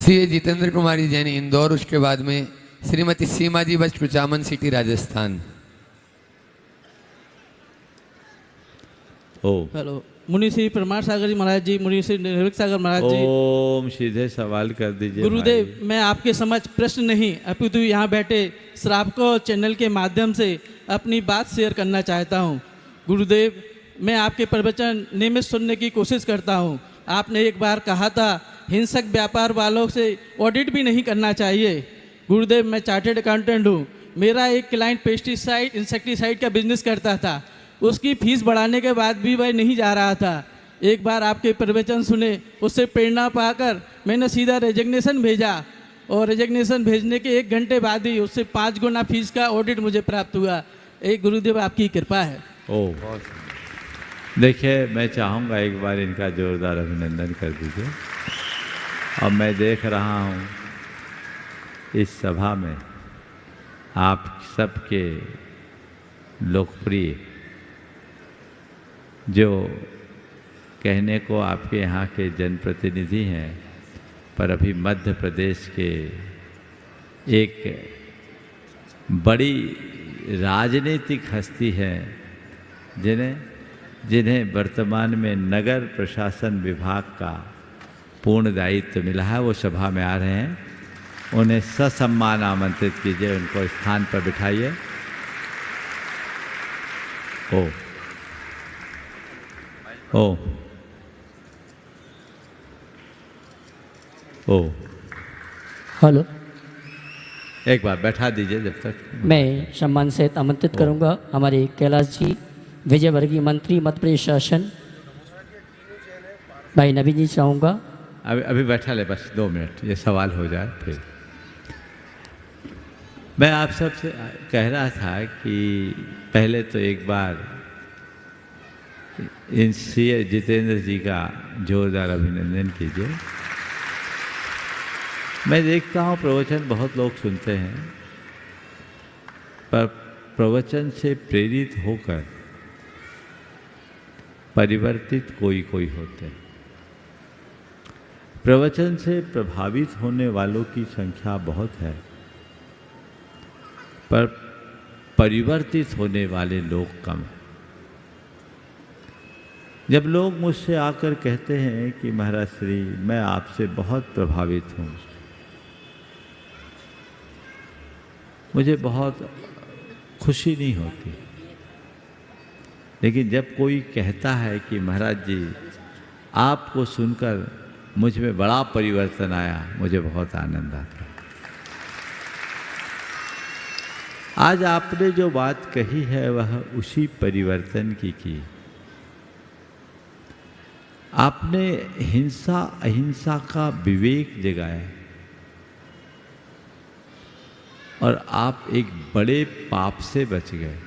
CA Jitendra कुमारी जैन इंदौर, उसके बाद में श्रीमती सीमा जी बस्ट कुचामन सिटी राजस्थान। ओ हेलो, मुनि श्री परमार सागर जी महाराज जी, मुनि श्री निर्भीक सागर महाराज जी। ओम, सीधे सवाल कर दीजिए गुरुदेव, भाई। मैं आपके समक्ष प्रश्न नहीं अपितु यहाँ बैठे श्रावको चैनल के माध्यम से अपनी बात शेयर करना चाहता हूँ। गुरुदेव, मैं आपके प्रवचन नियमित सुनने की कोशिश करता हूँ। आपने एक बार कहा था हिंसक व्यापार वालों से ऑडिट भी नहीं करना चाहिए। गुरुदेव, मैं चार्टेड अकाउंटेंट हूँ। मेरा एक क्लाइंट पेस्टिसाइड इंसेक्टिसाइड का बिजनेस करता था। उसकी फीस बढ़ाने के बाद भी वह नहीं जा रहा था। एक बार आपके प्रवचन सुने, उससे प्रेरणा पाकर मैंने सीधा रेजिग्नेशन भेजा और रेजिग्नेशन भेजने के 1 घंटे बाद ही उससे 5 गुना फीस का ऑडिट मुझे प्राप्त हुआ। एक गुरुदेव आपकी कृपा है। ओ देखिए, मैं चाहूँगा एक बार इनका जोरदार अभिनंदन कर दीजिए। और मैं देख रहा हूँ इस सभा में आप सबके लोकप्रिय, जो कहने को आपके यहाँ के जनप्रतिनिधि हैं, पर अभी मध्य प्रदेश के एक बड़ी राजनीतिक हस्ती है, जिन्हें वर्तमान में नगर प्रशासन विभाग का पूर्ण दायित्व मिला है, वो सभा में आ रहे हैं। उन्हें ससम्मान आमंत्रित कीजिए, उनको स्थान पर बिठाइए। ओ हेलो, एक बार बैठा दीजिए जब तक। मैं सम्मान से आमंत्रित करूंगा हमारे कैलाश जी, विजयवर्गीय मंत्री मध्य प्रदेश शासन, भाई नवीन जी चाहूँगा। अभी बैठा ले, बस 2 मिनट, ये सवाल हो जाए फिर। मैं आप सबसे कह रहा था कि पहले तो एक बार इन सीए जितेंद्र जी का जोरदार अभिनंदन कीजिए। मैं देखता हूँ प्रवचन बहुत लोग सुनते हैं, पर प्रवचन से प्रेरित होकर परिवर्तित कोई होते हैं। प्रवचन से प्रभावित होने वालों की संख्या बहुत है, पर परिवर्तित होने वाले लोग कम हैं। जब लोग मुझसे आकर कहते हैं कि महाराज श्री, मैं आपसे बहुत प्रभावित हूँ, मुझे बहुत खुशी नहीं होती। लेकिन जब कोई कहता है कि महाराज जी, आपको सुनकर मुझ में बड़ा परिवर्तन आया, मुझे बहुत आनंद आता है। आज आपने जो बात कही है वह उसी परिवर्तन की। आपने हिंसा अहिंसा का विवेक जगाया और आप एक बड़े पाप से बच गए।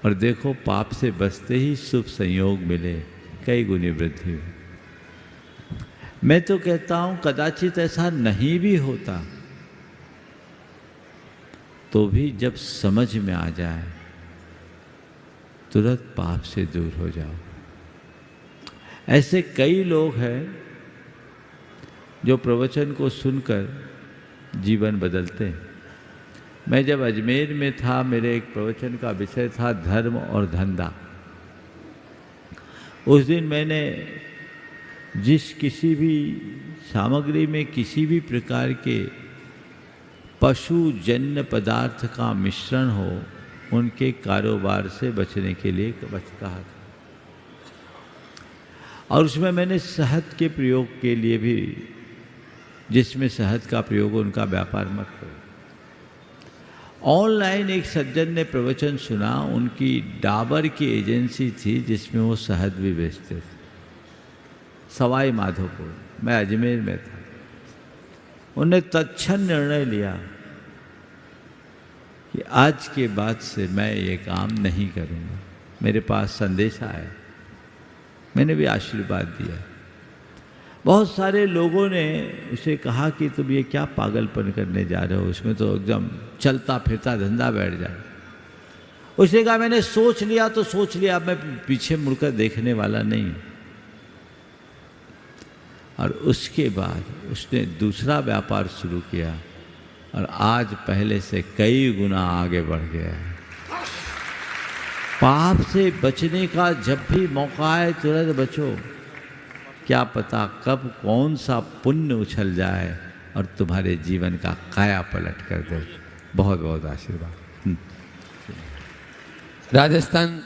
और देखो, पाप से बचते ही शुभ संयोग मिले, कई गुनी वृद्धि हुई। मैं तो कहता हूं कदाचित ऐसा नहीं भी होता तो भी जब समझ में आ जाए तुरंत पाप से दूर हो जाओ। ऐसे कई लोग हैं जो प्रवचन को सुनकर जीवन बदलते हैं। मैं जब अजमेर में था, मेरे एक प्रवचन का विषय था धर्म और धंधा। उस दिन मैंने जिस किसी भी सामग्री में किसी भी प्रकार के पशुजन्य पदार्थ का मिश्रण हो, उनके कारोबार से बचने के लिए कहा था। और उसमें मैंने शहद के प्रयोग के लिए भी, जिसमें शहद का प्रयोग हो उनका व्यापार मत करो। ऑनलाइन एक सज्जन ने प्रवचन सुना, उनकी डाबर की एजेंसी थी जिसमें वो शहद भी बेचते थे, सवाई माधोपुर। मैं अजमेर में था। उन्होंने तत्क्षण निर्णय लिया कि आज के बाद से मैं ये काम नहीं करूँगा। मेरे पास संदेश आया, मैंने भी आशीर्वाद दिया। बहुत सारे लोगों ने उसे कहा कि तुम ये क्या पागलपन करने जा रहे हो, उसमें तो एकदम चलता फिरता धंधा बैठ जाए। उसने कहा मैंने सोच लिया तो सोच लिया, मैं पीछे मुड़कर देखने वाला नहीं। और उसके बाद उसने दूसरा व्यापार शुरू किया और आज पहले से कई गुना आगे बढ़ गया है। पाप से बचने का जब भी मौका आए तुरंत बचो, क्या पता कब कौन सा पुण्य उछल जाए और तुम्हारे जीवन का काया पलट कर दे। बहुत बहुत आशीर्वाद। राजस्थान